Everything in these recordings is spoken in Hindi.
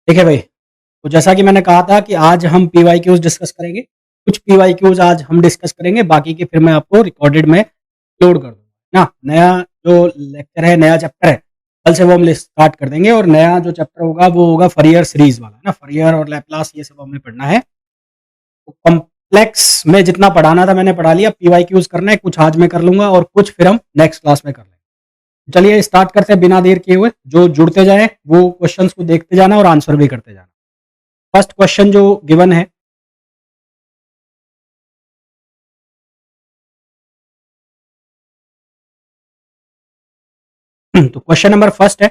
ठीक है भाई, तो जैसा कि मैंने कहा था कि आज हम पीवाईक्यूज डिस्कस करेंगे। कुछ पीवाईक्यूज आज हम डिस्कस करेंगे, बाकी के फिर मैं आपको रिकॉर्डेड में अपलोड कर दूंगा ना। नया जो लेक्चर है, नया चैप्टर है, कल से वो हम स्टार्ट कर देंगे। और नया जो चैप्टर होगा वो होगा फरियर सीरीज वाला ना। फरियर और लैपलास ये सब हमें पढ़ना है। तो कॉम्प्लेक्स में जितना पढ़ाना था मैंने पढ़ा लिया। पीवाईक्यूज करना है, कुछ आज मैं कर लूंगा और कुछ फिर हम नेक्स्ट क्लास में कर लेंगे। चलिए स्टार्ट करते हैं बिना देर किए हुए। जो जुड़ते जाए वो क्वेश्चंस को देखते जाना और आंसर भी करते जाना। फर्स्ट क्वेश्चन जो गिवन है, तो क्वेश्चन नंबर फर्स्ट है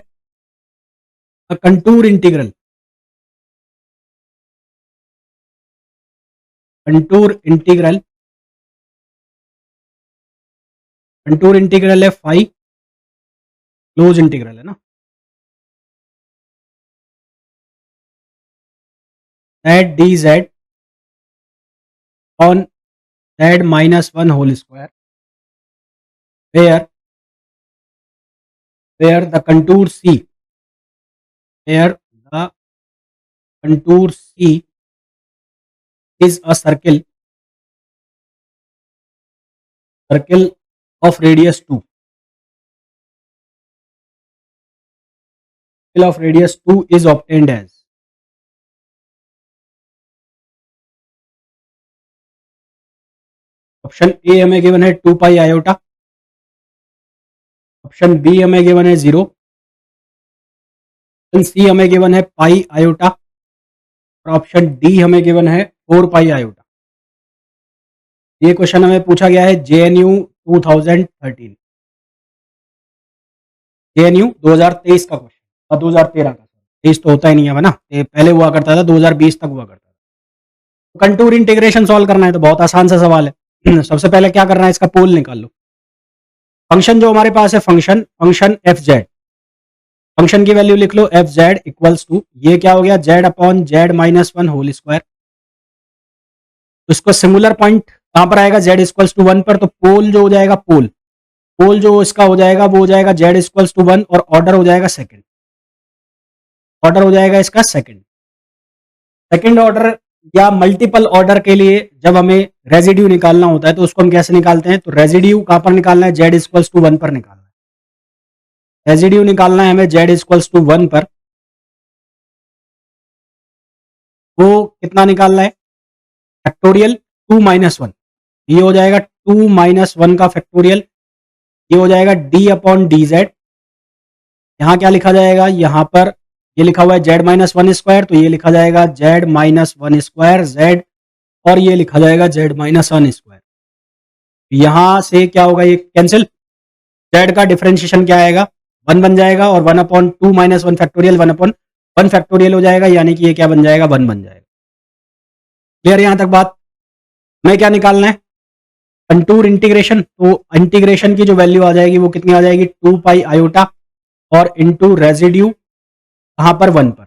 contour integral. Contour integral, contour integral है फाई, क्लोज इंटीग्रल है ना। That d z on z -1 whole square where the contour C, where the contour C is a circle of radius 2, circle of radius 2 is obtained as। Option A हमें गिवन है 2 पाई आयोटा, ऑप्शन बी हमें गिवन है 0, ऑप्शन सी हमें गिवन है पाई आयोटा और ऑप्शन डी हमें गिवन है 4 पाई आयोटा। ये क्वेश्चन हमें पूछा गया है जेएनयू 2013, जेएनयू 2023 का क्वेश्चन और 2013 का। 23 तो होता ही नहीं है ना, ये पहले हुआ करता था, 2020 तक हुआ करता था। तो कंटूर इंटीग्रेशन सॉल्व करना है तो बहुत आसान सा सवाल है। सबसे पहले क्या करना है, इसका पोल निकाल लो। फंक्शन जो हमारे पास है, फंक्शन एफ जेड, फंक्शन की वैल्यू लिख लो एफ जेड इक्वल्स टू, ये क्या हो गया, z upon z -1 whole square. तो इसको सिमुलर पॉइंट कहां पर आएगा, जेड इक्वल्स टू 1 पर। तो पोल जो हो जाएगा, पोल जो इसका हो जाएगा वो हो जाएगा जेड इक्वल्स टू 1 और ऑर्डर हो जाएगा सेकंड, ऑर्डर हो जाएगा इसका सेकंड ऑर्डर या मल्टीपल ऑर्डर के लिए जब हमें रेजिड्यू निकालना होता है तो उसको हम कैसे निकालते हैं, तो रेजिड्यू कहां पर निकालना है, जेड इक्वल्स टू 1 पर निकालना है। रेजिड्यू निकालना है हमें जेड इक्वल्स टू 1 पर। वो कितना निकालना है, फैक्टोरियल 2 -1, ये हो जाएगा 2 -1 का फैक्टोरियल, ये हो जाएगा डी अपॉन डी जेड। यहाँ क्या लिखा जाएगा, यहाँ पर ये लिखा हुआ है जेड -1 स्क्वायर, तो ये लिखा जाएगा जेड -1 स्क्वायर जेड, और ये लिखा जाएगा जेड -1 स्क्वायर। यहां से क्या होगा, ये कैंसिल, जेड का डिफरेंशिएशन क्या आएगा, 1 बन जाएगा और 1/2 -1 फैक्टोरियल 1/1 फैक्टोरियल हो जाएगा, यानी कि ये क्या बन जाएगा, 1 बन जाएगा। क्लियर यहां तक बात। हमें क्या निकालना है, कंटूर इंटीग्रेशन। तो इंटीग्रेशन की जो वैल्यू आ जाएगी वो कितनी आ जाएगी, 2 पाई आयोटा और इंटू रेजिड्यू कहां पर, 1 पर।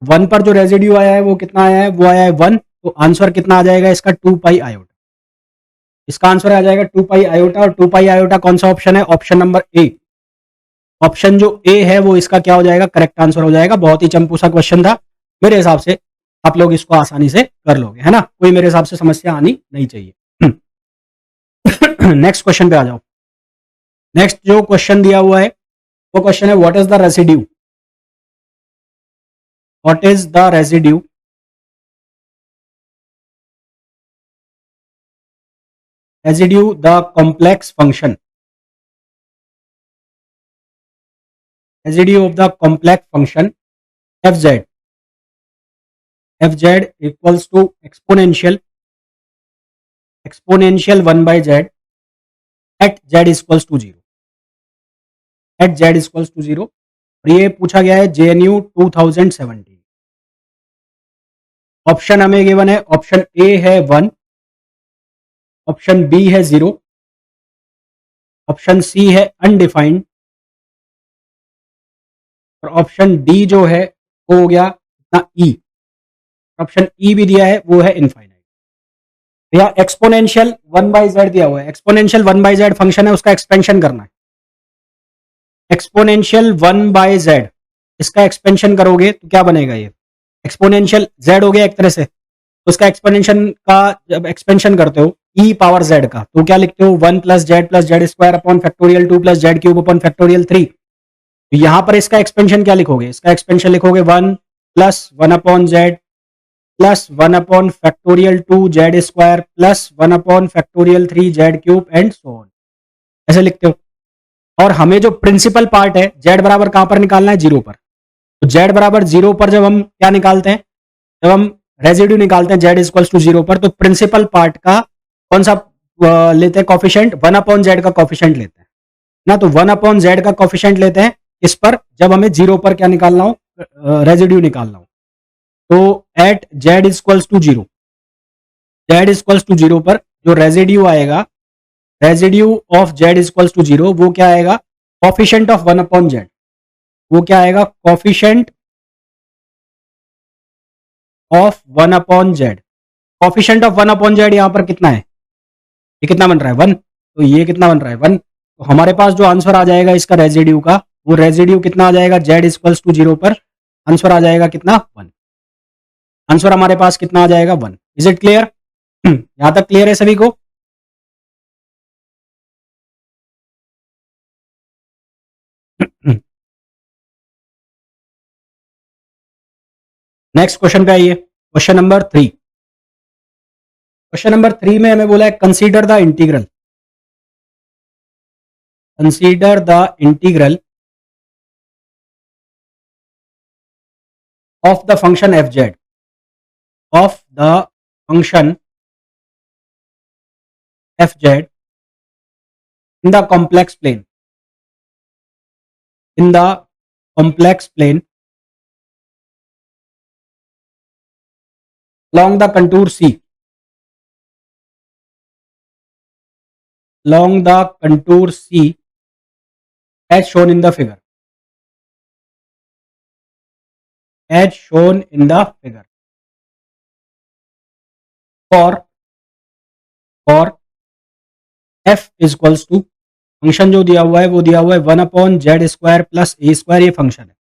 1 पर जो रेजिड्यू आया है वो कितना आया है, वो आया है 1। तो आंसर कितना आ जाएगा इसका, 2 पाई आयोटा। इसका आंसर आ जाएगा 2 पाई आयोटा। और 2 पाई आयोटा कौन सा ऑप्शन है, ऑप्शन नंबर ए। ऑप्शन जो ए है वो इसका क्या हो जाएगा, करेक्ट आंसर हो जाएगा। बहुत ही चंपू सा क्वेश्चन था, मेरे हिसाब से आप लोग इसको आसानी से कर लोगे, है ना। कोई मेरे हिसाब से समस्या आनी नहीं चाहिए। नेक्स्ट क्वेश्चन पे आ जाओ। नेक्स्ट जो क्वेश्चन दिया हुआ है वो क्वेश्चन है what is the residue, what is the residue residue the complex function, residue of the complex function f z equals to exponential 1 by z at z equals to 0, at z equals to 0। और ये पूछा गया है जेएनयू 2017। ऑप्शन हमें गिवन है, ऑप्शन ए है 1, ऑप्शन बी है 0, ऑप्शन सी है अनडिफाइंड और ऑप्शन डी जो है वो हो गया इतना ई, ऑप्शन ई भी दिया है वो है इनफाइनाइट। भैया एक्सपोनेंशियल 1 by z दिया हुआ है, एक्सपोनेंशियल 1 by z फंक्शन है, उसका एक्सपेंशन करना है। एक्सपोनेंशियल 1 by z, इसका एक्सपेंशन करोगे तो क्या बनेगा, ये एक्सपोनेंशियल z हो गया एक तरह से, तो उसका एक्सपोनेंशियल का जब एक्सपेंशन करते हो e पावर z का, तो क्या लिखते हो 1 plus Z square upon factorial 2 plus Z cube upon factorial 3। तो यहां पर इसका एक्सपेंशन क्या लिखोगे, इसका एक्सपेंशन लिखोगे 1 plus 1 upon z plus 1 upon factorial 2 Z square plus 1 upon factorial 3 Z cube and so on, ऐसे लिखते हो। और हमें जो प्रिंसिपल पार्ट है जेड बराबर कहां पर निकालना है, जीरो पर। तो जेड बराबर जीरो पर जब हम क्या निकालते हैं, जब हम रेजिड्यू निकालते हैं जेड इक्वल्स टू जीरो पर, तो प्रिंसिपल पार्ट का कौन सा लेते हैं कॉफिशिएंट, 1 अपॉन जेड का कॉफिशिएंट लेते हैं ना। तो 1 अपॉन जेड का कॉफिशिएंट लेते हैं इस पर, जब हमें जीरो पर क्या निकालना हो, रेजिड्यू निकालना हो। तो at z equals to zero, z equals to zero पर जो रेजिड्यू आएगा, residue of z equals to zero, वो क्या आएगा, कॉफिशिएंट ऑफ 1 अपॉन जेड, वो क्या आएगा, coefficient of 1 upon Z. Coefficient of 1 upon Z यहां पर कितना है, ये कितना बन रहा है 1, तो ये कितना बन रहा है 1। तो हमारे पास जो आंसर आ जाएगा इसका रेजिड्यू का, वो रेजिड्यू कितना आ जाएगा जेड इक्वल्स टू जीरो पर, आंसर आ जाएगा कितना 1। आंसर हमारे पास कितना आ जाएगा 1। इज इट क्लियर, यहां तक क्लियर है सभी को। नेक्स्ट क्वेश्चन पे आइए, क्वेश्चन नंबर 3। क्वेश्चन नंबर 3 में हमें बोला है consider the integral, consider the integral of the function f z, of the function f z in the complex plane, in the complex plane along the contour C, along the contour C as shown in the figure, as shown in the figure, for f is equals to, function जो दिया हुआ है वो दिया हुआ है 1 upon Z square plus a square, ये फंक्शन है।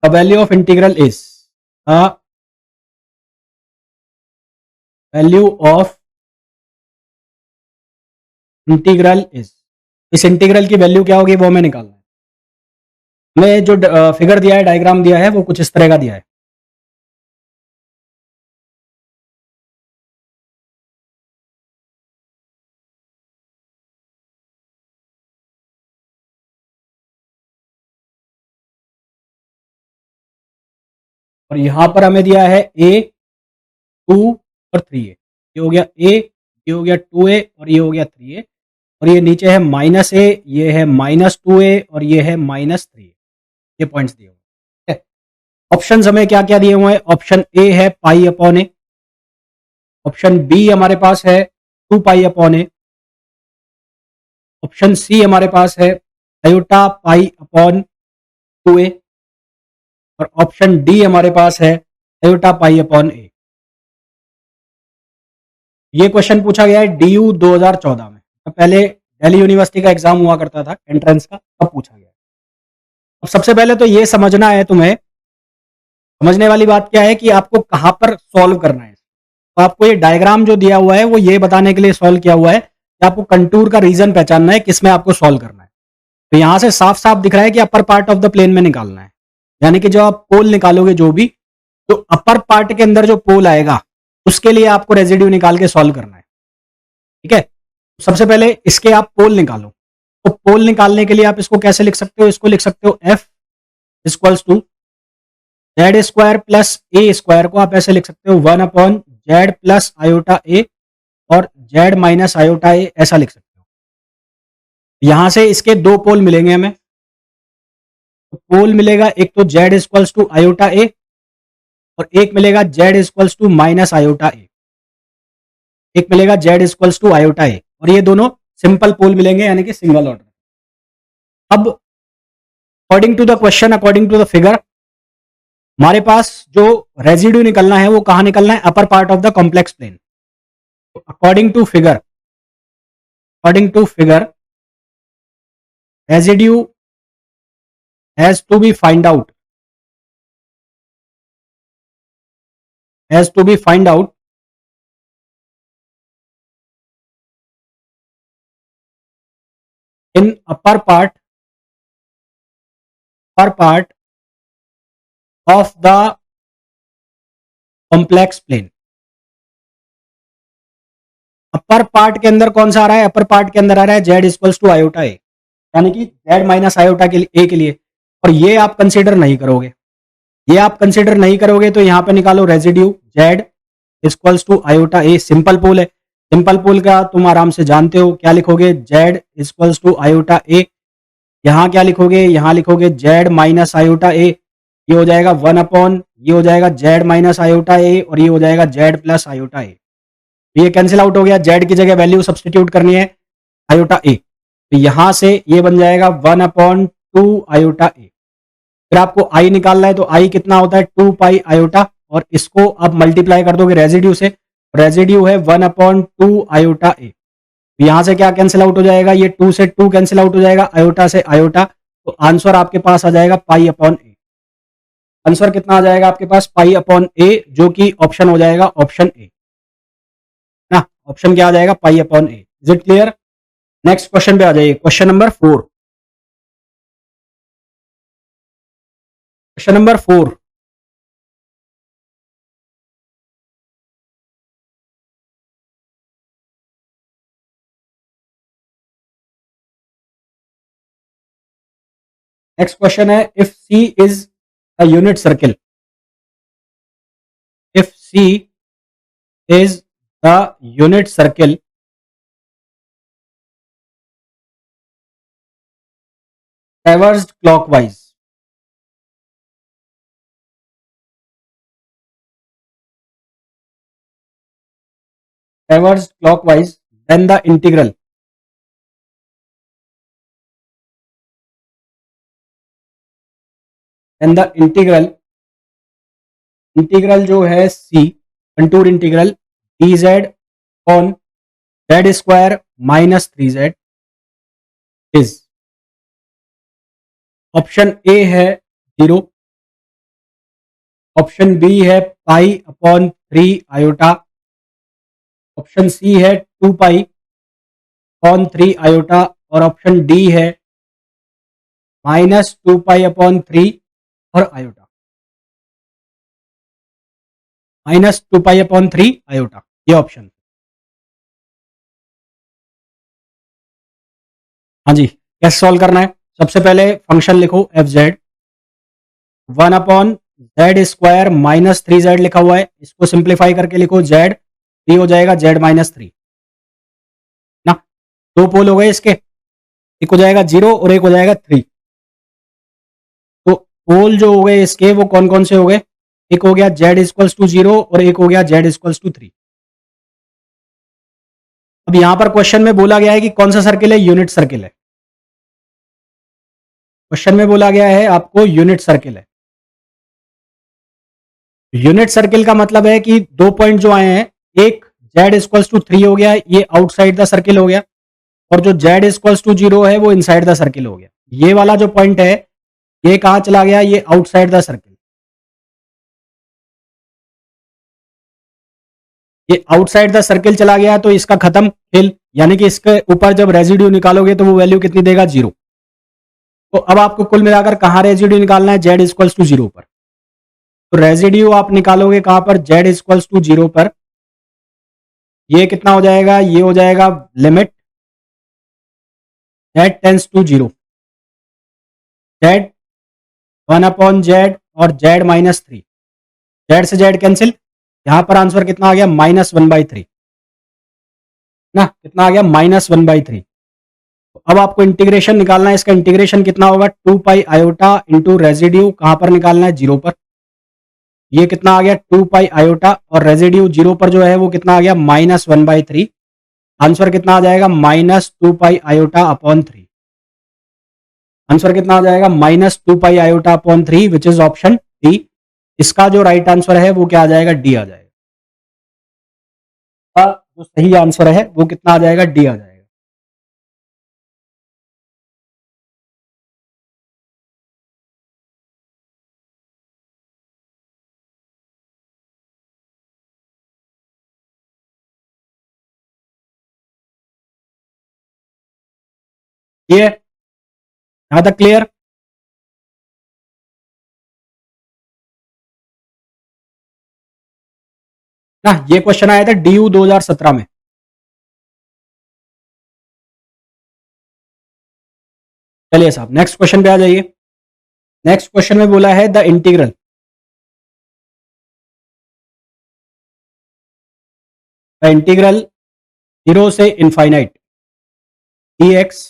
The value of integral is, the value of integral is, इस इंटीग्रल की वैल्यू क्या होगी वो हमें निकालना है। हमें जो फिगर दिया है, डायग्राम दिया है, वो कुछ इस तरह का दिया है। और यहां पर हमें दिया है ए 2 और 3 ए, ये हो गया ए, ये हो गया 2 ए और ये हो गया 3 ए, और ये नीचे है माइनस ए, ये है माइनस 2 ए और ये है माइनस 3 ए, ये पॉइंट्स दिए हुए हैं। ऑप्शन हमें क्या क्या दिए हुए हैं, ऑप्शन ए है पाई अपॉन ए, ऑप्शन बी हमारे पास है 2 पाई अपॉन ए, ऑप्शन सी हमारे पास है आयोटा पाई अपॉन 2 ए, और ऑप्शन डी हमारे पास है आयोटा पाई अपॉन ए। ये क्वेश्चन पूछा गया है DU 2014 में, तो पहले दिल्ली यूनिवर्सिटी का एग्जाम हुआ करता था एंट्रेंस का, तब पूछा गया। अब सबसे पहले तो ये समझना है तुम्हें, समझने वाली बात क्या है कि आपको कहां पर सॉल्व करना है। तो आपको ये डायग्राम जो दिया हुआ है वो ये बताने के लिए सॉल्व किया हुआ है कि आपको कंटूर का रीजन पहचानना है, किसमें आपको सॉल्व करना है। तो यहां से साफ साफ दिख रहा है कि upper part of the plane में निकालना है, यानी कि जो आप पोल निकालोगे, जो भी जो अपर पार्ट के अंदर जो पोल आएगा उसके लिए आपको रेजिड्यू निकाल के सॉल्व करना है। ठीक है, सबसे पहले इसके आप पोल निकालो। तो पोल निकालने के लिए आप इसको कैसे लिख सकते हो, इसको लिख सकते हो f equals to z square plus a square, को आप ऐसे लिख सकते हो 1 upon z plus iota a और जेड माइनस आयोटा ए, ऐसा लिख सकते हो। यहां से इसके दो पोल मिलेंगे हमें, तो पोल मिलेगा एक तो z equals to iota a और एक मिलेगा z equals to minus iota a, एक मिलेगा z equals to iota a, और ये दोनों सिंपल पोल मिलेंगे, यानी कि सिंगल ऑर्डर। अब according to the question, according to the figure, हमारे पास जो रेजिड्यू निकलना है वो कहां निकलना है, upper part of the complex plane. According to figure, according to figure residue has to be find out, has to be find out in upper part of the complex plane. Upper part के अंदर कौन सा आ रहा है? अपर पार्ट के अंदर आ रहा है जेड इक्वल्स टू आयोटा ए, यानी कि जेड माइनस आयोटा के लिए ए के लिए। और ये आप कंसीडर नहीं करोगे, ये आप कंसीडर नहीं करोगे तो यहां पे निकालो residue z equals to iota a. Simple pole है, सिंपल पोल का तुम आराम से जानते हो, क्या लिखोगे? जेड इक्वल्स टू आयोटा ए। यहां क्या लिखोगे? यहां लिखोगे जेड माइनस आयोटा ए। ये हो जाएगा 1 अपॉन, ये हो जाएगा जेड माइनस आयोटा ए, और ये हो जाएगा जेड प्लस आयोटा ए। तो ये कैंसिल आउट हो गया, जेड की जगह वैल्यू सब्सटीट्यूट करनी है आयोटा ए, तो यहां से ये बन जाएगा 1/2 आयोटा ए। फिर आपको आई निकालना है, तो आई कितना होता है? 2 पाई आयोटा, और इसको आप मल्टीप्लाई कर दोगे रेजिड्यू से, रेजिड्यू है 1/2 आयोटा ए। तो यहां से क्या कैंसिल आउट हो जाएगा? ये 2 से 2 कैंसिल आउट हो जाएगा, आयोटा से आयोटा, तो आंसर आपके पास आ जाएगा पाई अपॉन ए। आंसर कितना आ जाएगा आपके पास? पाई अपॉन ए, जो कि ऑप्शन हो जाएगा ऑप्शन ए ना। ऑप्शन क्या आ जाएगा? Pi upon a. Is it clear? Next question पे आ जाइए, question number 4। Question number 4, next question है, if c is a unit circle, if c is the unit circle traversed clockwise, traversed clockwise, then the integral, then the integral, integral जो है c, contour integral d z on z square minus 3z is, option ए है 0, ऑप्शन बी है pi upon 3 iota, option C है 2 पाई अपॉन 3 आयोटा, और ऑप्शन डी है -2 पाई अपॉन 3 और आयोटा, -2 पाई अपॉन 3 आयोटा, ये ऑप्शन। हाँ जी, कैसे सॉल्व करना है? सबसे पहले फंक्शन लिखो एफ जेड, 1/z² -3z लिखा हुआ है, इसको सिंप्लीफाई करके लिखो जेड, ये हो जाएगा z-3 ना। दो पोल हो गए इसके, एक हो जाएगा 0 और एक हो जाएगा 3। तो पोल जो हो गए इसके वो कौन कौन से हो गए? एक हो गया z=0 और एक हो गया z=3। अब यहां पर क्वेश्चन में बोला गया है कि कौन सा सर्किल है? यूनिट सर्किल है। क्वेश्चन में बोला गया है आपको यूनिट सर्किल है। यूनिट सर्किल का मतलब है कि दो पॉइंट जो आए हैं, एक z=3 हो गया, ये आउटसाइड द सर्किल हो गया, और जो z=0 है वो इनसाइड द सर्किल हो गया। ये वाला जो पॉइंट है ये कहां चला गया? ये आउटसाइड द सर्किल। ये आउटसाइड द सर्किल चला गया तो इसका खत्म खेल, यानी कि इसके ऊपर जब रेजिड्यू निकालोगे तो वो वैल्यू कितनी देगा? 0। तो अब आपको कुल मिलाकर कहां रेजिड्यू निकालना है? z=0 पर। तो रेजिड्यू आप निकालोगे कहां पर? z=0 पर। ये कितना हो जाएगा? ये हो जाएगा लिमिट z → 0, z 1/z और z-3, जेड से जेड कैंसिल, यहां पर आंसर कितना आ गया? -1/3 ना। कितना आ गया? -1/3। तो अब आपको इंटीग्रेशन निकालना है, इसका इंटीग्रेशन कितना होगा? 2 पाई आयोटा इंटू रेजिड्यू कहां पर निकालना है? 0 पर। ये कितना आ गया? 2 पाई आयोटा, और रेजिड्यू 0 पर जो है वो कितना आ गया? -1/3। आंसर कितना आ जाएगा? -2 पाई आयोटा अपॉन 3। आंसर कितना आ जाएगा? -2 pi iota upon 3, which is option D. इसका जो राइट आंसर है वो क्या आ जाएगा? डी आ जाएगा। जो सही आंसर है वो कितना आ जाएगा? डी आ जाएगा। ये यहां तक क्लियर? ना ये क्वेश्चन आया था DU 2017 में। चलिए साहब नेक्स्ट क्वेश्चन पे आ जाइए। नेक्स्ट क्वेश्चन में बोला है द इंटीग्रल जीरो से infinite dx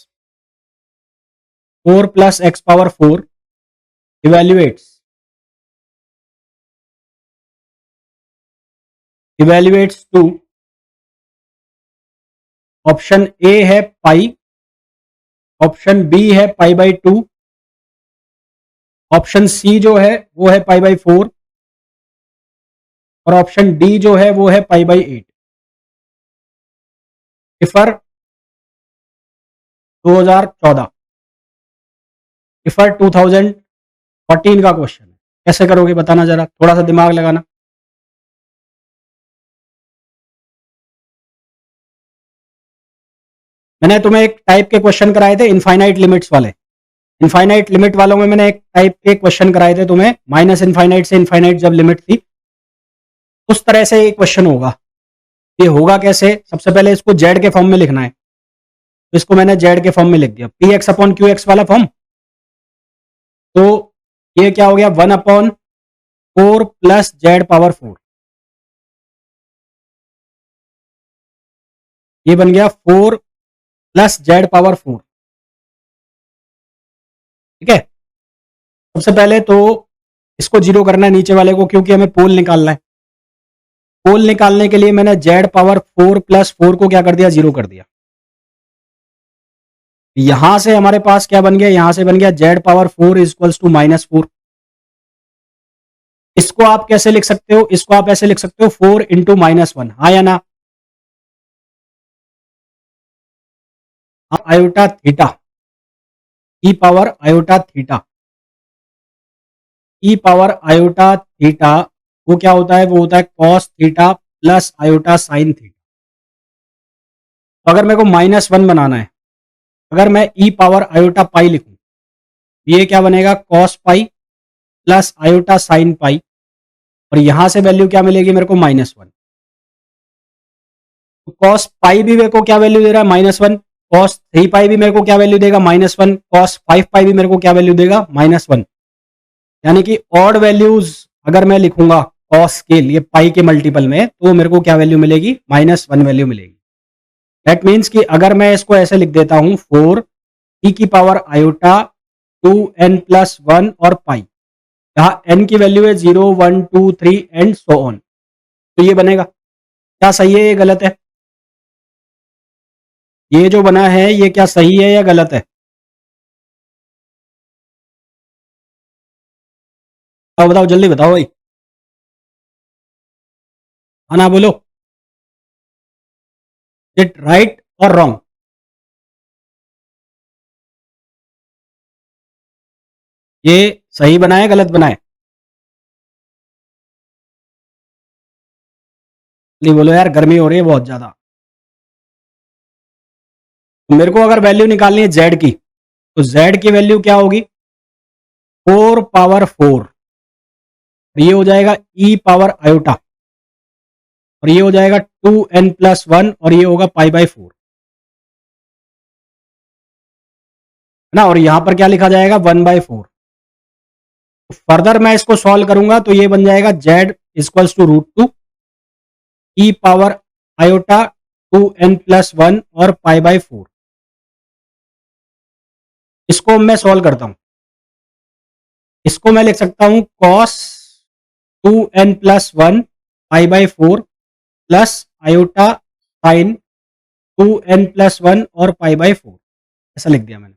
4 plus x power 4 evaluates to option ए है पाई, ऑप्शन बी है पाई बाई 2, ऑप्शन सी जो है वो है पाई बाई 4 और ऑप्शन डी जो है वो है पाई बाई 8। इफर 2014, इफर 2014 का क्वेश्चन है। कैसे करोगे बताना जरा, थोड़ा सा दिमाग लगाना। मैंने तुम्हें एक टाइप के क्वेश्चन कराए थे इनफाइनाइट लिमिट्स वाले। इनफाइनाइट लिमिट वालों में मैंने एक टाइप के क्वेश्चन कराए थे तुम्हें, माइनस इनफाइनाइट से इनफाइनाइट जब लिमिट थी, उस तरह से एक क्वेश्चन होगा। ये होगा कैसे? सबसे पहले इसको जेड के फॉर्म में लिखना है, तो इसको मैंने जेड के फॉर्म में लिख दिया, P x upon Q x वाला फॉर्म। तो ये क्या हो गया, 1/4 प्लस जेड पावर 4, ये बन गया 4 प्लस जेड पावर 4। ठीक है, सबसे पहले तो इसको जीरो करना है नीचे वाले को, क्योंकि हमें पोल निकालना है। पोल निकालने के लिए मैंने जेड पावर 4 प्लस 4 को क्या कर दिया, जीरो कर दिया। यहां से हमारे पास क्या बन गया, यहां से बन गया जेड पावर 4 इक्वल्स टू -4। इसको आप कैसे लिख सकते हो, इसको आप ऐसे लिख सकते हो 4 इंटू -1, हाँ या ना? आयोटा थीटा, ई पावर आयोटा थीटा, ई पावर आयोटा थीटा वो क्या होता है, वो होता है cos theta plus iota sine theta. तो अगर मेरे को -1 बनाना है, अगर मैं ई पावर आयोटा पाई लिखूं, ये क्या बनेगा, cos pi plus iota sine pi, और यहां से वैल्यू क्या मिलेगी मेरे को, -1। तो कॉस पाई भी मेरे को क्या वैल्यू दे रहा है, -1। कॉस 3 पाई भी मेरे को क्या वैल्यू देगा, -1। कॉस 5 पाई भी मेरे को क्या वैल्यू देगा, -1। यानी कि ऑड वैल्यूज अगर मैं लिखूंगा कॉस के लिए पाई के मल्टीपल में, तो मेरे को क्या वैल्यू मिलेगी, -1 वैल्यू मिलेगी। दैट मीन्स कि अगर मैं इसको ऐसे लिख देता हूं 4 ई की पावर आयोटा 2n+1 और पाई, जहां n की वैल्यू है 0 1 2 3 एंड सो ऑन, तो ये बनेगा। क्या सही है, ये गलत है? ये जो बना है ये क्या सही है या गलत है? बताओ बताओ जल्दी बताओ भाई, हाँ ना बोलो। इट राइट और रॉन्ग? ये सही बना है गलत बना है? नहीं बोलो यार, गर्मी हो रही है बहुत ज्यादा। तो मेरे को अगर वैल्यू निकालनी है जेड की, तो जेड की वैल्यू क्या होगी, 4 पावर 4, ये हो जाएगा ई पावर आयोटा, और ये हो जाएगा 2n+1 और ये होगा पाई बाई 4, है ना। और यहां पर क्या लिखा जाएगा, 1/4। तो फर्दर मैं इसको सॉल्व करूंगा तो ये बन जाएगा z equals to √2 e power iota 2n+1 और पाई बाई 4। इसको मैं सॉल्व करता हूं, इसको मैं लिख सकता हूं cos 2n+1 pi by 4 plus iota sine 2n+1 और पाई बाई 4, ऐसा लिख दिया मैंने।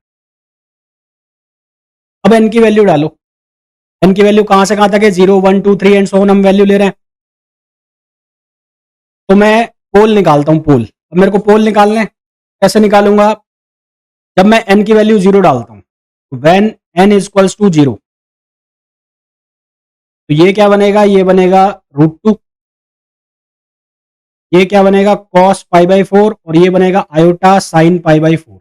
अब n की वैल्यू डालो, n की वैल्यू कहां से कहां तक है, 0 1 2 3 एंड सो ऑन हम वैल्यू ले रहे हैं। तो मैं पोल निकालता हूं, पोल। अब मेरे को पोल निकालने हैं, कैसे निकालूंगा, जब मैं n की वैल्यू 0 डालता हूं, व्हेन n इक्वल्स टू 0, तो ये क्या बनेगा, ये बनेगा √2, ये क्या बनेगा, कॉस पाई बाई 4, और ये बनेगा आयोटा साइन पाई बाई 4।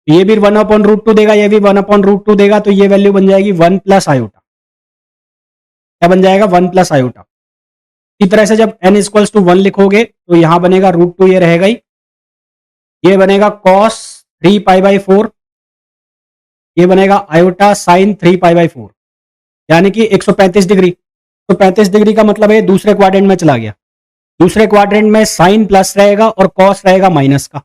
ये भी 1/√2 देगा, ये भी 1/√2 देगा, तो ये वैल्यू बन जाएगी 1 प्लस आयोटा। क्या बन जाएगा? 1 प्लस आयोटा। इसी तरह से जब n इक्वल्स टू 1 लिखोगे तो यहां बनेगा √2, ये रहेगा ही। ये बनेगा cos 3π/4, ये बनेगा आयोटा साइन 3π/4, यानी कि 135 डिग्री। तो 35 डिग्री का मतलब है दूसरे क्वाड्रेंट में चला गया। दूसरे क्वाड्रेंट में साइन प्लस रहेगा और कॉस रहेगा माइनस का।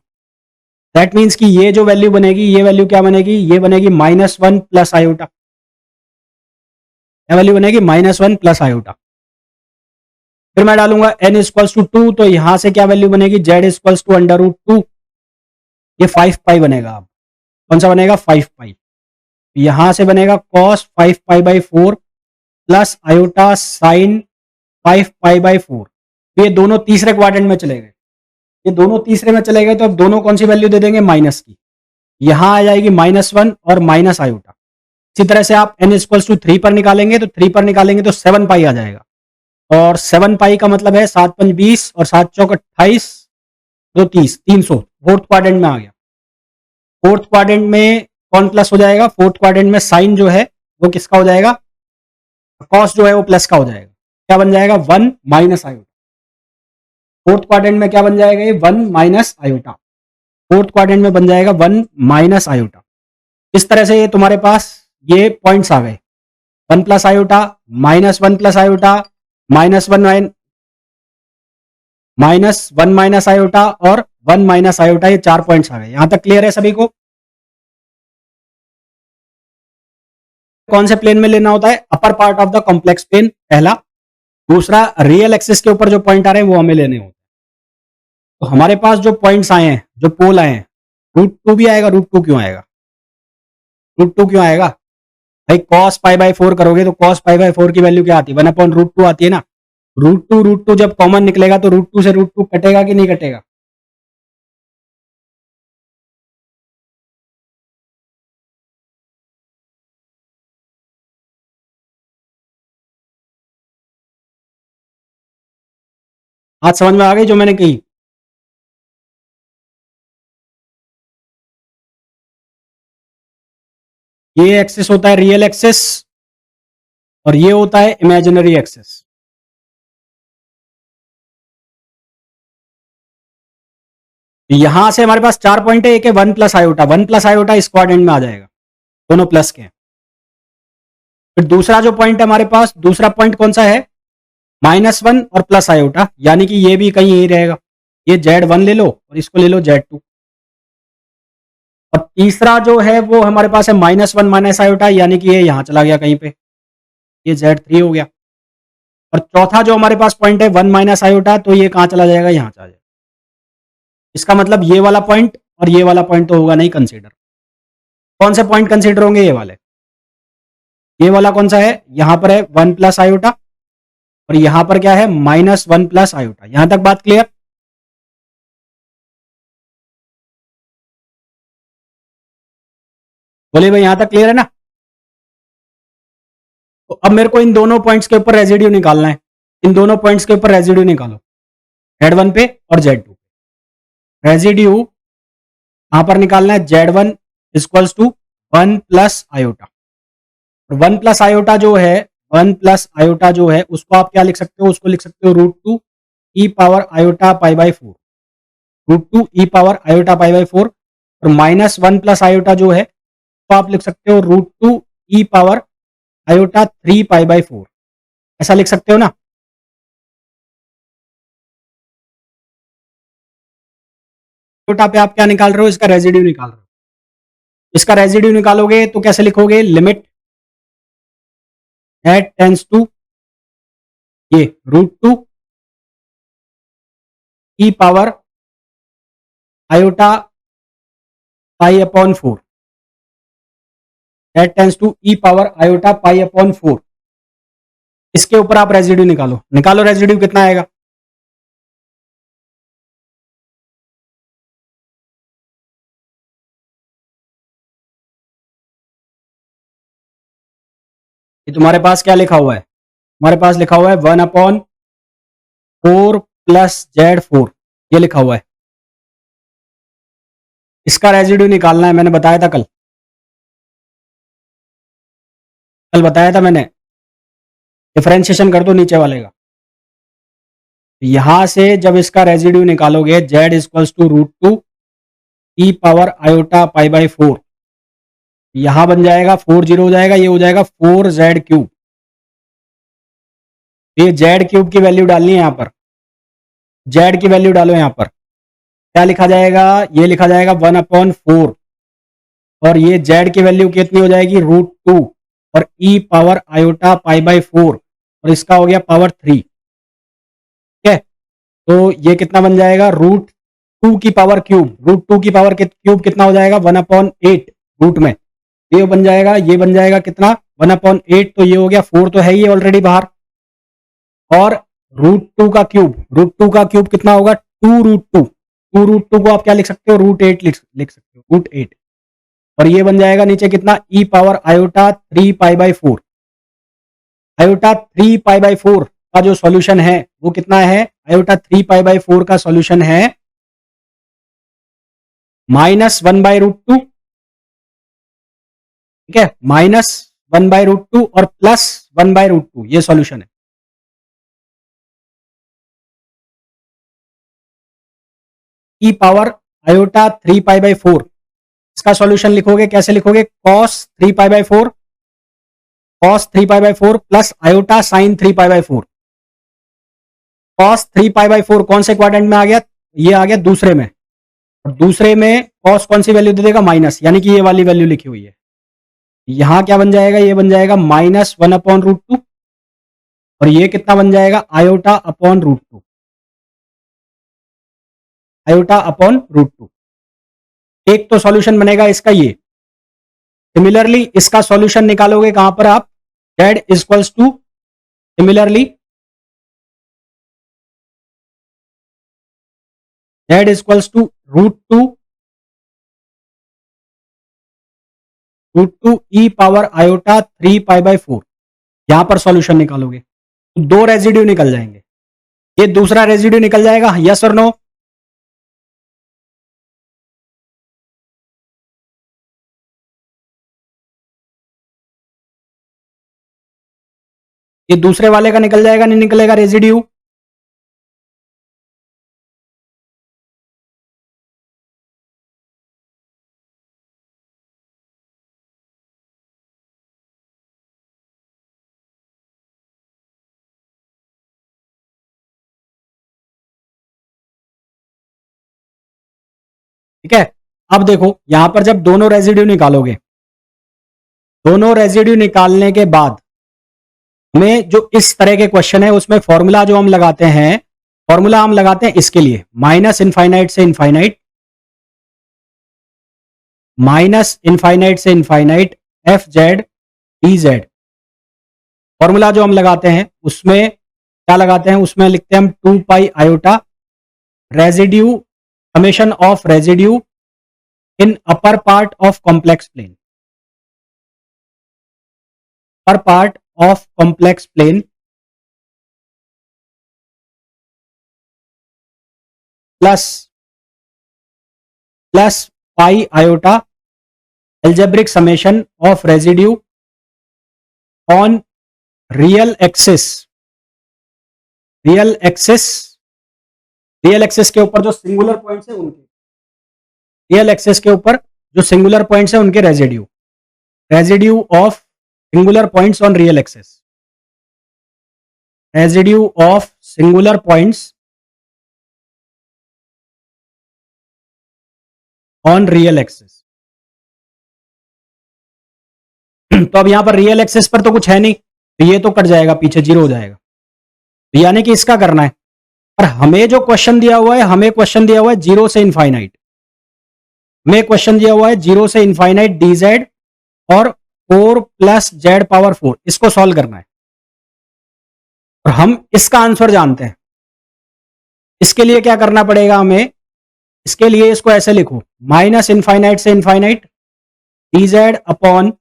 दैट मीन्स कि ये जो वैल्यू बनेगी, ये वैल्यू क्या बनेगी? ये बनेगी -1 प्लस आयोटा। क्या वैल्यू बनेगी? -1 प्लस आयोटा। फिर मैं डालूंगा n इक्वल्स टू 2, तो यहां से क्या वैल्यू बनेगी? z इक्वल्स टू √2, ये 5π बनेगा। अब कौन सा बनेगा? 5π। यहां से बनेगा cos 5π/4 प्लस आयोटा साइन 5π/4। ये दोनों तीसरे क्वाड्रेंट में चले गए, ये दोनों तीसरे में चले गए, तो अब दोनों कौन सी वैल्यू दे देंगे? माइनस की। यहां आ जाएगी -1 और माइनस आयोटा। इसी तरह से आप n इक्वल्स टू 3 पर निकालेंगे, तो 3 पर निकालेंगे तो 7π आ जाएगा। और 7π का मतलब है 7 5 20 और 7 चौक 28, 2 30, 300। फोर्थ क्वाड्रेंट में आ गया। फोर्थ क्वाड्रेंट में कौन प्लस हो जाएगा? फोर्थ क्वाड्रेंट में साइन जो है वो किसका हो जाएगा? कॉस जो है वो प्लस का हो जाएगा। क्या बन जाएगा? 1 माइनस आयोटा। फोर्थ क्वाड्रेंट में क्या बन जाएगा? ये 1 माइनस आयोटा। फोर्थ क्वाड्रेंट में बन जाएगा 1 माइनस आयोटा। इस तरह से ये तुम्हारे पास ये पॉइंट्स आ गए। 1 plus iota, -1 plus iota, -1 minus iota और 1 माइनस आयोटा, ये 4 पॉइंट्स आ गए। यहां तक क्लियर है सभी को? कौन से प्लेन में लेना होता है? Upper part of the complex plane, पहला। दूसरा, रियल एक्सिस के ऊपर जो पॉइंट आ रहे हैं वो हमें लेने होते हैं। तो हमारे पास जो पॉइंट्स आए हैं, जो पोल आए हैं, √2 भी आएगा। √2 क्यों आएगा? √2 क्यों आएगा भाई? cos π/4 करोगे तो cos π/4 की वैल्यू क्या आती है? 1/√2 आती है ना। √2 जब कॉमन निकलेगा तो √2 से √2 कटेगा कि नहीं कटेगा? आज समझ में आ गई जो मैंने कही? ये एक्सिस होता है रियल एक्सिस और ये होता है इमेजिनरी एक्सिस। यहां से हमारे पास 4 पॉइंट है। एक है 1 प्लस आयोटा, 1 प्लस आयोटा इस क्वाड्रेंट में आ जाएगा, दोनों प्लस के हैं। फिर दूसरा जो पॉइंट है हमारे पास, दूसरा पॉइंट कौन सा है? -1 और प्लस आयोटा, यानी कि ये भी कहीं यही रहेगा। ये Z1 ले लो और इसको ले लो Z2। और तीसरा जो है वो हमारे पास है -1 माइनस आयोटा, यानी कि ये यहां चला गया कहीं पे, ये Z3 हो गया। और चौथा जो हमारे पास पॉइंट है 1 माइनस आयोटा, तो ये कहां चला जाएगा? यहां चला जाएगा। इसका मतलब ये वाला पॉइंट और ये वाला पॉइंट तो होगा नहीं कंसीडर। कौन से पॉइंट कंसीडर होंगे? ये वाले। ये वाला कौन सा है? यहां पर है 1 प्लस आयोटा और यहां पर क्या है? -1 प्लस आयोटा। यहां तक बात क्लियर? बोले भाई, यहां तक क्लियर है ना? तो अब मेरे को इन दोनों पॉइंट्स के ऊपर रेजिड्यू निकालना है। इन दोनों पॉइंट्स के ऊपर रेजिड्यू निकालो, Z1 पे और Z2। रेजिड्यू यहां पर निकालना है Z1 equals to 1 plus iota. और 1 प्लस आयोटा जो है, 1 प्लस आयोटा जो है उसको आप क्या लिख सकते हो? उसको लिख सकते हो √2 e power iota π/4। √2 e power iota π/4। और -1 प्लस आयोटा जो है तो आप लिख सकते हो √2 ई पावर आयोटा 3π/4। ऐसा लिख सकते हो ना? आयोटा पे आप क्या निकाल रहे हो? इसका रेजिड्यू निकाल रहे हो। इसका रेजिड्यू निकालोगे तो कैसे लिखोगे? लिमिट एट टेंस टू ये √2 e power iota π/4 at tends to e power iota π/4। इसके ऊपर आप रेजिड्यू निकालो। निकालो रेजिड्यू कितना आएगा? ये तुम्हारे पास क्या लिखा हुआ है? हमारे पास लिखा हुआ है 1/4 प्लस Z4, ये लिखा हुआ है। इसका रेजिड्यू निकालना है, मैंने बताया था कल बताया था मैंने। डिफरेंशिएशन कर दो नीचे वाले का। यहां से जब इसका रेजिड्यू निकालोगे z equals to √2 e power iota pi by 4, यहां बन जाएगा 4 0 हो जाएगा, ये हो जाएगा 4z³। ये z³ की वैल्यू डालनी है यहां पर, z की वैल्यू डालो यहां पर। क्या लिखा जाएगा? ये लिखा जाएगा 1/4 और ये z की वैल्यू कितनी हो जाएगी? √2 और ई पावर आयोटा पाई बाई 4 और इसका हो गया पावर 3। ठीक है, तो ये कितना बन जाएगा? √2 की पावर क्यूब। √2 की पावर क्यूब कितना हो जाएगा? 1/8 रूट में ये बन जाएगा, ये बन जाएगा कितना? 1/8। तो ये हो गया 4 तो है ही ऑलरेडी बाहर, और √2 का क्यूब, √2 का क्यूब कितना होगा? 2√2। 2√2 को आप क्या लिख सकते हो? √8 लिख सकते हो, √8। और ये बन जाएगा नीचे कितना? E power iota 3 pi by 4। Iota 3 pi by 4 का जो सॉल्यूशन है वो कितना है? आयोटा 3 पाई बाई 4 का सॉल्यूशन है -1/√2। ठीक है, -1/√2 और +1/√2, ये सॉल्यूशन है। ई पावर आयोटा 3 पाई बाई 4, इसका सॉल्यूशन लिखोगे, कैसे लिखोगे? cos 3 pi by 4, cos 3 pi by 4 plus iota sin 3 pi by 4। cos 3 pi by 4 कौन से क्वाड्रेंट में आ गया? ये आ गया दूसरे में, और दूसरे में cos कौन सी वैल्यू दे देगा? माइनस, यानी कि ये वाली वैल्यू लिखी हुई है। यहां क्या बन जाएगा? ये बन जाएगा -1/√2 और ये कितना बन जाएगा? Iota upon √2, iota upon √2। एक तो सॉल्यूशन बनेगा इसका ये। सिमिलरली इसका सॉल्यूशन निकालोगे कहां पर आप? z equals to, similarly z equals to √2 e power iota 3 pi by 4, यहां पर सॉल्यूशन निकालोगे तो 2 रेजिड्यू निकल जाएंगे। ये दूसरा रेजिड्यू निकल जाएगा, यस और नो? ये दूसरे वाले का निकल जाएगा, नहीं निकलेगा रेजिड्यू? ठीक है, अब देखो यहां पर जब दोनों रेजिड्यू निकालोगे, दोनों रेजिड्यू निकालने के बाद हमें जो इस तरह के क्वेश्चन है उसमें फॉर्मूला जो हम लगाते हैं, फॉर्मूला हम लगाते हैं इसके लिए -इनफाइनाइट से इनफाइनाइट, -इनफाइनाइट से इनफाइनाइट f(z) dz। फॉर्मूला जो हम लगाते हैं उसमें क्या लगाते हैं? उसमें लिखते हैं हम 2 pi iota residue, summation of residue in upper part of complex plane, upper part of complex plane plus pi iota algebraic summation of residue on real axis, real axis, real axis के ऊपर जो सिंगुलर पॉइंट्स है उनके, रियल एक्सिस के ऊपर जो सिंगुलर पॉइंट्स है उनके residue, residue of singular points on real axis, residue of singular points on real axis. तो अब यहां पर रियल एक्सिस पर तो कुछ है नहीं, तो ये तो कट जाएगा, पीछे 0 हो जाएगा। तो यानी कि इसका करना है, पर हमें जो क्वेश्चन दिया हुआ है, हमें क्वेश्चन दिया हुआ है 0 से इनफाइनाइट, हमें क्वेश्चन दिया हुआ है 0 से इनफाइनाइट dz और 4 + z⁴, इसको सॉल्व करना है और हम इसका आंसर जानते हैं। इसके लिए क्या करना पड़ेगा हमें? इसके लिए इसको ऐसे लिखो, -इनफाइनाइट से इनफाइनाइट dz अपॉन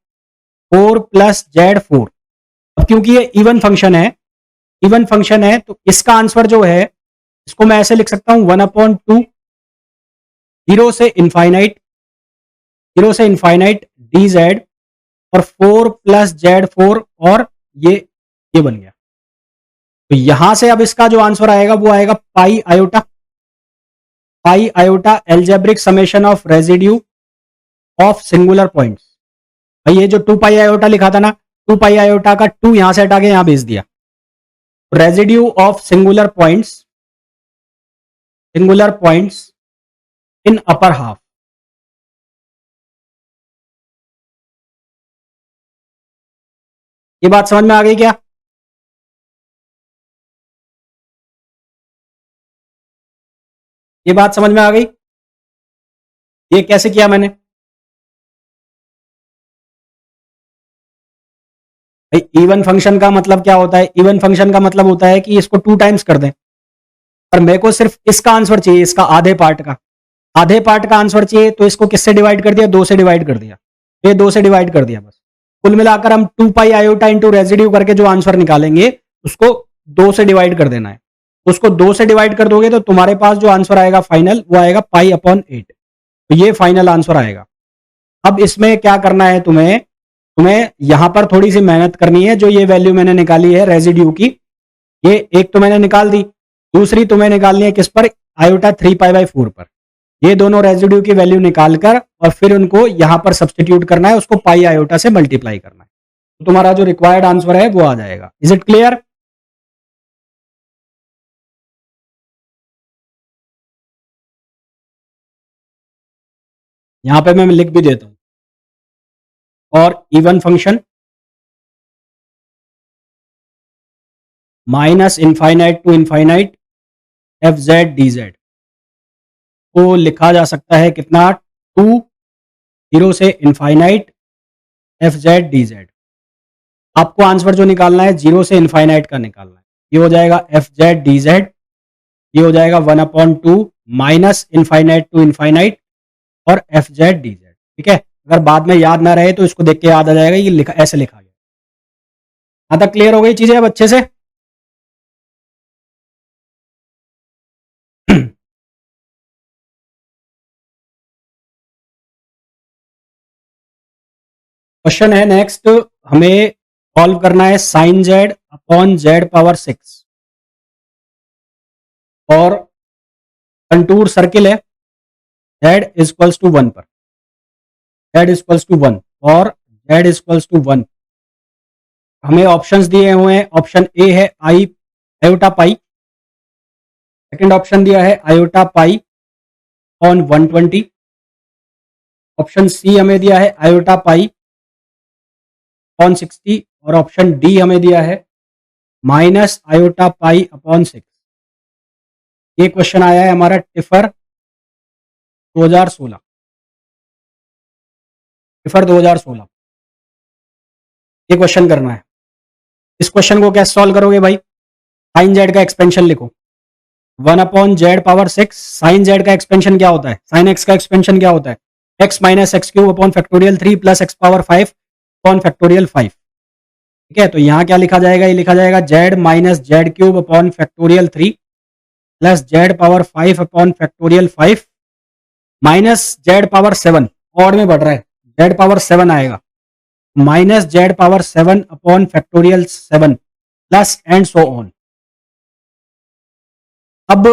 4 + z⁴। अब क्योंकि ये इवन फंक्शन है, इवन फंक्शन है, तो इसका आंसर जो है इसको मैं ऐसे लिख सकता हूं 1/2 0 से इनफाइनाइट 0 से इनफाइनाइट डी जेड और 4 प्लस जेड 4 और ये बन गया। तो यहां से अब इसका जो आंसर आएगा वो आएगा पाई iota algebraic summation of residue of singular points. भाई ये जो 2 पाई आयोटा लिखा था ना, 2 पाई आयोटा का 2 यहां से हटा के यहां भेज दिया। Residue of singular points in upper half. ये बात समझ में आ गई क्या? ये बात समझ में आ गई? ये कैसे किया मैंने? इवन फंक्शन का मतलब क्या होता है? इवन फंक्शन का मतलब होता है कि इसको 2 टाइम्स कर दें, पर मेरे को सिर्फ इसका आंसर चाहिए, इसका आधे पार्ट का आंसर चाहिए। तो इसको किससे डिवाइड कर दिया? 2 से डिवाइड कर दिया। ये 2 से डिवाइड कर दिया बस। कुल मिलाकर हम 2 पाई आयोटा इंटू रेजिड्यू करके जो आंसर निकालेंगे उसको 2 से डिवाइड कर देना है। उसको 2 से डिवाइड कर दोगे तो तुम्हारे पास जो आंसर आएगा फाइनल वो आएगा पाई अपॉन 8। तो ये फाइनल आंसर आएगा। अब इसमें क्या करना है तुम्हें यहां पर थोड़ी सी मेहनत करनी है। जो ये वैल्यू मैंने निकाली है रेजिड्यू की, ये एक तो मैंने निकाल दी, दूसरी तुम्हें निकालनी है किस पर? आयोटा 3 पाई बाई 4 पर। ये दोनों रेजिड्यू की वैल्यू निकालकर और फिर उनको यहां पर सब्सटीट्यूट करना है, उसको पाई आयोटा से मल्टीप्लाई करना है। तो तुम्हारा जो रिक्वायर्ड आंसर है वो आ जाएगा। Is it clear? यहां पे मैं लिख भी देता हूं। और even function minus infinite to infinite f z d z को लिखा जा सकता है कितना? 2 0 से infinite f z d z. आपको आंसर जो निकालना है 0 से इनफाइनाइट का निकालना है। ये हो जाएगा एफ जेड डी जेड, ये हो जाएगा 1/2 माइनस इनफाइनाइट टू इनफाइनाइट और एफ जेड डी जेड। ठीक है, अगर बाद में याद ना रहे तो इसको देख के याद आ जाएगा ये लिखा ऐसे लिखा गया। हाँ तक क्लियर हो गई चीजें अब अच्छे से? क्वेश्चन है नेक्स्ट, हमें सॉल्व करना है sine z upon z power 6 और कंटूर सर्किल है जेड इक्वल्स टू 1 पर, जेड इक्वल्स टू 1 और जेड इक्वल्स टू 1। हमें ऑप्शंस दिए हुए हैं। ऑप्शन ए है आयोटा पाई, सेकंड ऑप्शन दिया है iota pi on 120, option C हमें दिया है आयोटा पाई अपॉन 60 और ऑप्शन डी हमें दिया है माइनस आयोटा पाई अपॉन 6। ये क्वेश्चन आया है हमारा टिफर 2016, टिफर 2016। ये क्वेश्चन करना है। इस क्वेश्चन को कैसे सॉल्व करोगे भाई? साइन जेड का एक्सपेंशन लिखो, 1/z⁻6। साइन जेड का एक्सपेंशन क्या होता है? साइन एक्स का एक्सपेंशन क्या होता है? x minus x cube upon factorial 3 plus x power 5 upon factorial 5। ठीक है, तो यहां क्या लिखा जाएगा? ये लिखा जाएगा z minus Z cube upon factorial 3 plus Z power 5 upon factorial 5 minus Z power 7, odd में बढ़ रहा है, जेड पावर 7 आएगा, minus Z power 7 upon factorial 7 plus and so on. अब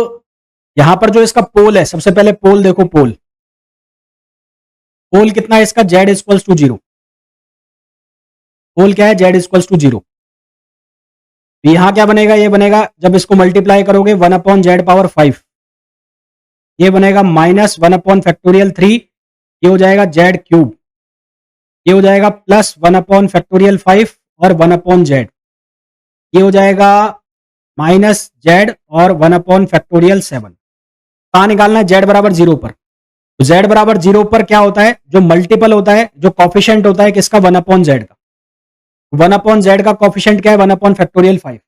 यहां पर जो इसका पोल है, सबसे पहले पोल देखो, पोल कितना है इसका? Z equals to 0। पोल क्या है? Z equals to 0। यहां क्या बनेगा? ये बनेगा जब इसको मल्टीप्लाई करोगे 1 अपॉन जेड पावर 5, ये बनेगा माइनस 1 अपॉन फैक्टोरियल 3, ये हो जाएगा जेड क्यूब, ये हो जाएगा प्लस 1 अपॉन फैक्टोरियल 5 और 1 अपॉन जेड, ये हो जाएगा माइनस जेड और 1 अपॉन फैक्टोरियल 7। कहां निकालना है? जेड बराबर 0 पर। तो जेड बराबर 0 पर क्या होता है? जो मल्टीपल होता है, जो कॉफिशिएंट होता है किसका? 1 अपॉन जेड का। 1 अपॉन जेड का कॉफिशिएंट क्या है? 1 अपॉन फैक्टोरियल 5।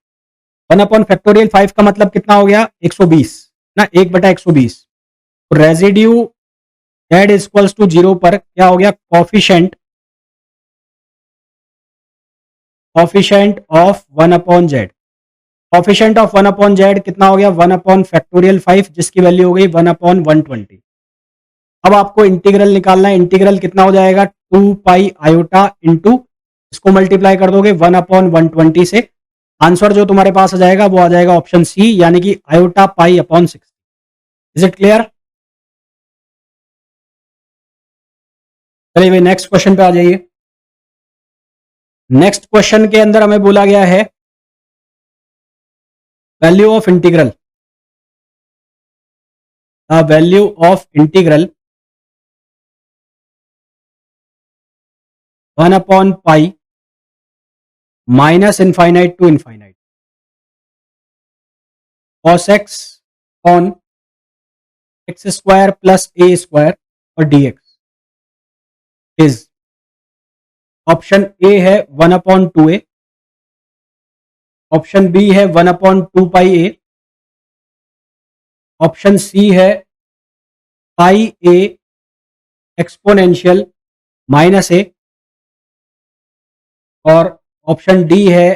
1 अपॉन फैक्टोरियल 5 का मतलब कितना हो गया? 120 ना, 1/120। तो रेजिड्यू जेड इक्वल्स टू 0 पर क्या हो गया? Coefficient of 1 upon Z. Coefficient of 1 upon Z कितना हो गया? 1 अपॉन फैक्टोरियल 5, जिसकी वैल्यू हो गई 1 अपॉन 120। अब आपको इंटीग्रल निकालना है। इंटीग्रल कितना हो जाएगा, 2 पाई आयोटा इंटू, इसको मल्टीप्लाई कर दोगे 1/120 से, आंसर जो तुम्हारे पास आ जाएगा वो आ जाएगा ऑप्शन सी, यानी कि iota pi upon 6। Is it clear? चलिए भाई नेक्स्ट क्वेश्चन पे आ जाइए। नेक्स्ट क्वेश्चन के अंदर हमें बोला गया है value of integral, the value of integral 1/पाई minus infinite to infinite cos x on x square plus a square और dx इज, ऑप्शन ए है 1/2a, ऑप्शन बी है 1/2 पाई ए, ऑप्शन सी है पाई ए एक्सपोनेंशियल माइनस ए, और ऑप्शन डी है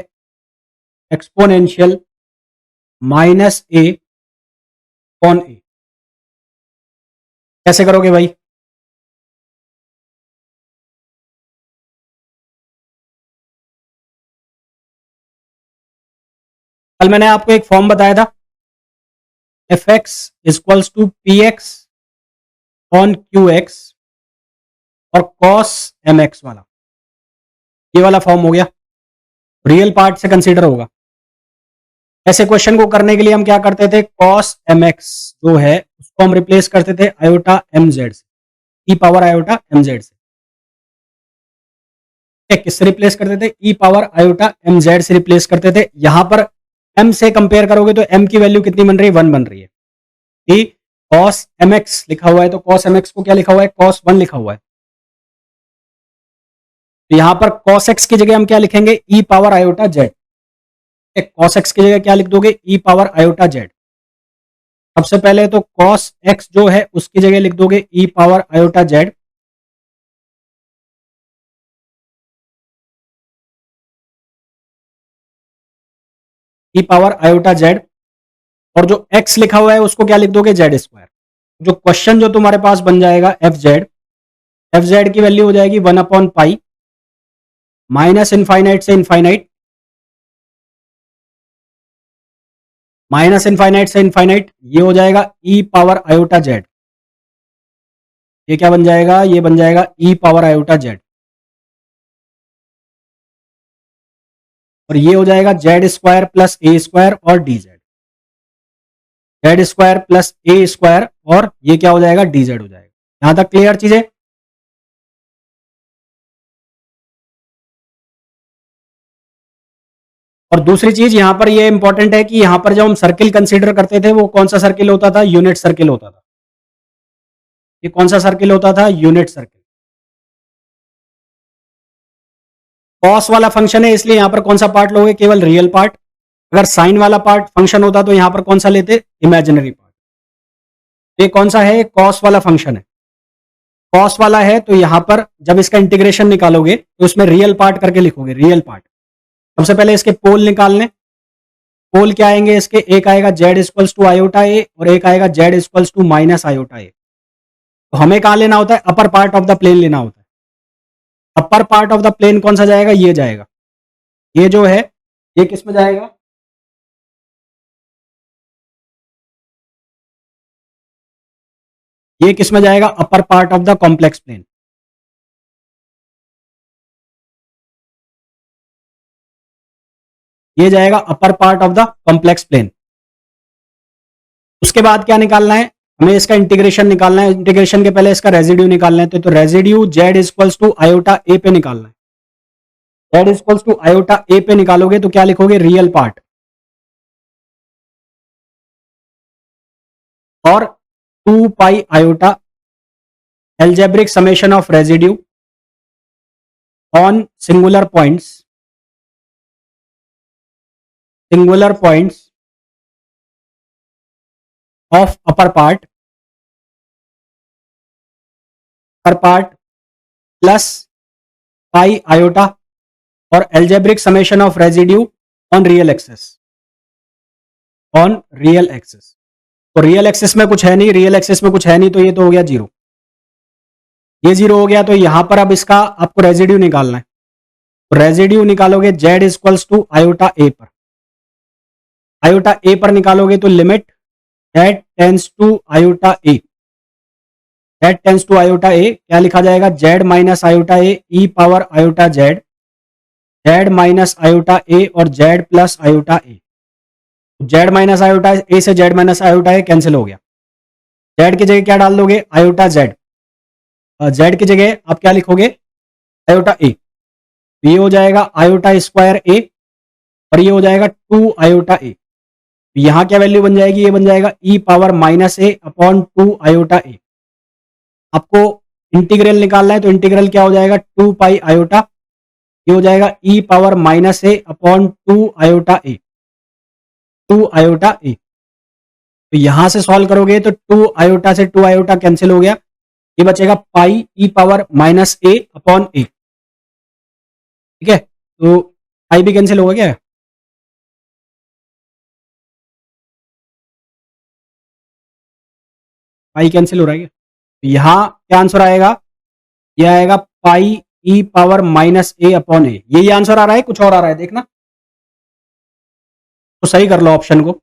एक्सपोनेंशियल माइनस ए अपॉन ए। कैसे करोगे भाई? कल मैंने आपको एक फॉर्म बताया था, f x equals to p x on q x और कॉस एम एक्स वाला, ये वाला फॉर्म हो गया, रियल पार्ट से कंसीडर होगा। ऐसे क्वेश्चन को करने के लिए हम क्या करते थे, कॉस एम एक्स जो है उसको हम रिप्लेस करते थे आयोटा एम जेड से, ई पावर आयोटा एम जेड से। किससे रिप्लेस करते थे, ई पावर आयोटा एम जेड से रिप्लेस करते थे। यहां पर एम से कंपेयर करोगे तो एम की वैल्यू कितनी बन रही है, 1 बन रही है। कि कॉस एम एक्स लिखा हुआ है तो कॉस एम एक्स को क्या लिखा हुआ है, कॉस 1 लिखा हुआ है। तो यहां पर कॉस एक्स की जगह हम क्या लिखेंगे, e power iota z. Cos x की जगह क्या लिख दोगे, ई पावर आयोटा जेड। सबसे पहले तो कॉस एक्स जो है उसकी जगह लिख दोगे ई पावर आयोटा जेड, ई पावर आयोटा जेड, और जो x लिखा हुआ है उसको क्या लिख दोगे, जेड स्क्वायर। जो क्वेश्चन जो तुम्हारे पास बन जाएगा एफ जेड की वैल्यू हो जाएगी 1/पाई माइनस इनफाइनाइट से इनफाइनाइट, माइनस इनफाइनाइट से इनफाइनाइट, ये हो जाएगा ई पावर आयोटा जेड। ये क्या बन जाएगा, ये बन जाएगा ई पावर आयोटा जेड, और ये हो जाएगा z square plus a square और d z, z square plus a square, और ये क्या हो जाएगा, डी जेड हो जाएगा। यहां तक क्लियर चीजें? और दूसरी चीज यहां पर ये इंपॉर्टेंट है कि यहां पर जब हम सर्किल कंसीडर करते थे वो कौन सा सर्किल होता था, यूनिट सर्किल होता था। ये कौन सा सर्किल होता था, यूनिट सर्किल। कॉस वाला फंक्शन है इसलिए यहां पर कौन सा पार्ट लोगे, केवल रियल पार्ट। अगर साइन वाला पार्ट फंक्शन होता तो यहां पर कौन सा लेते, इमेजिनरी पार्ट। ये कौन सा है, कॉस वाला फंक्शन है। कॉस वाला है तो यहां पर जब इसका इंटीग्रेशन निकालोगे तो उसमें रियल पार्ट करके लिखोगे, रियल पार्ट। सबसे पहले इसके पोल निकालने, पोल क्या आएंगे इसके, एक आएगा z equals to iota a और एक आएगा z equals to minus iota a. तो हमें कहां लेना होता है, upper part of the plane लेना होता है। Upper part of the plane कौन सा जाएगा, ये जाएगा, ये जो है ये किस में जाएगा, ये किस में जाएगा, upper part of the complex plane. ये जाएगा upper part of the complex plane. उसके बाद क्या निकालना है, हमें इसका इंटीग्रेशन निकालना है। इंटीग्रेशन के पहले इसका रेजिड्यू निकालना है, तो residue z equals to iota a पे निकालना है। Z equals to iota a पे निकालोगे तो क्या लिखोगे, रियल पार्ट, और 2 pi iota algebraic summation of residue on singular points of upper part plus pi iota और algebraic summation of residue on real axis, तो रियल एक्सेस में कुछ है नहीं, रियल एक्सेस में कुछ है नहीं तो ये तो हो गया 0। ये 0 हो गया, तो यहां पर अब इसका आपको रेजिड्यू निकालना है। तो रेजिड्यू निकालोगे z equals to iota a पर। आयोटा ए पर निकालोगे तो limit z tends to iota a, z tends to iota a क्या लिखा जाएगा, z minus iota a e power iota z, z minus iota a और z plus iota a. z minus iota a से z minus iota a cancel हो गया। z की जगह क्या डाल दोगे, आयोटा z। z की जगह आप क्या लिखोगे, आयोटा ए। तो ये हो जाएगा आयोटा स्क्वायर ए और ये हो जाएगा 2 आयोटा ए। तो यहां क्या वैल्यू बन जाएगी, ये बन जाएगा ई पावर माइनस ए अपॉन 2 आयोटा ए। आपको इंटीग्रल निकालना है, तो इंटीग्रल क्या हो जाएगा, 2 पाई आयोटा, ये हो जाएगा ई power minus A upon 2 iota A, 2 iota a. तो यहां से सॉल्व करोगे तो 2 आयोटा से 2 आयोटा कैंसिल हो गया, ये बचेगा पाई ई पावर माइनस ए अपॉन ए। ठीक है, तो पाई भी कैंसिल होगा क्या, पाई कैंसिल हो रहा है क्या? तो यहां क्या आंसर आएगा, ये आएगा पाई ई पावर माइनस ए अपॉन ए। यही आंसर आ रहा है, कुछ और आ रहा है देखना, तो सही कर लो ऑप्शन को।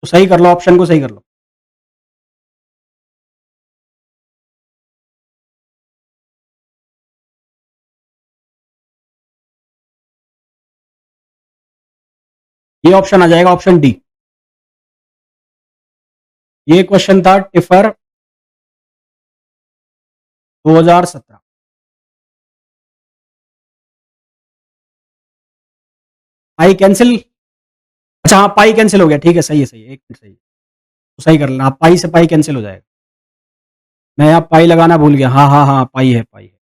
तो सही कर लो ऑप्शन को, सही कर लो। ये ऑप्शन आ जाएगा, ऑप्शन डी। ये क्वेश्चन था टिफर 2017। पाई कैंसिल, अच्छा हाँ पाई कैंसिल हो गया, ठीक है सही है, सही है, एक मिनट सही है, तो सही कर लेना, पाई से पाई कैंसिल हो जाएगा। मैं यहाँ पाई लगाना भूल गया, हाँ हाँ हाँ पाई है, पाई है,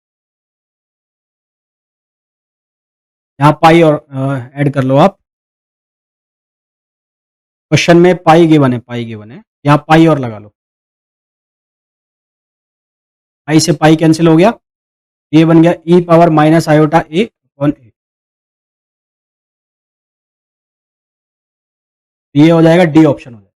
यहाँ पाई और ऐड कर लो आप। क्वेश्चन में पाई गिवन है, पाई गिवन है, यहाँ पाई और लगा लो। पाई से पाई कैंसिल हो गया, ये बन गया ई पावर माइनस आयोटा ए अपॉन ए। ये हो जाएगा डी ऑप्शन हो जाएगा।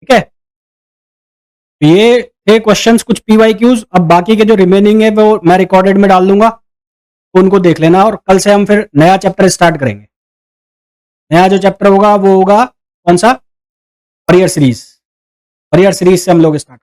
ठीक है, तो ये थे क्वेश्चंस कुछ पीवाई क्यूज। अब बाकी के जो रिमेनिंग है वो मैं रिकॉर्डेड में डाल दूंगा, तो उनको देख लेना, और कल से हम फिर नया चैप्टर स्टार्ट करेंगे। नया जो चैप्टर होगा वो होगा कौन सा, फरियर सीरीज। फरियर सीरीज से हम लोग स्टार्ट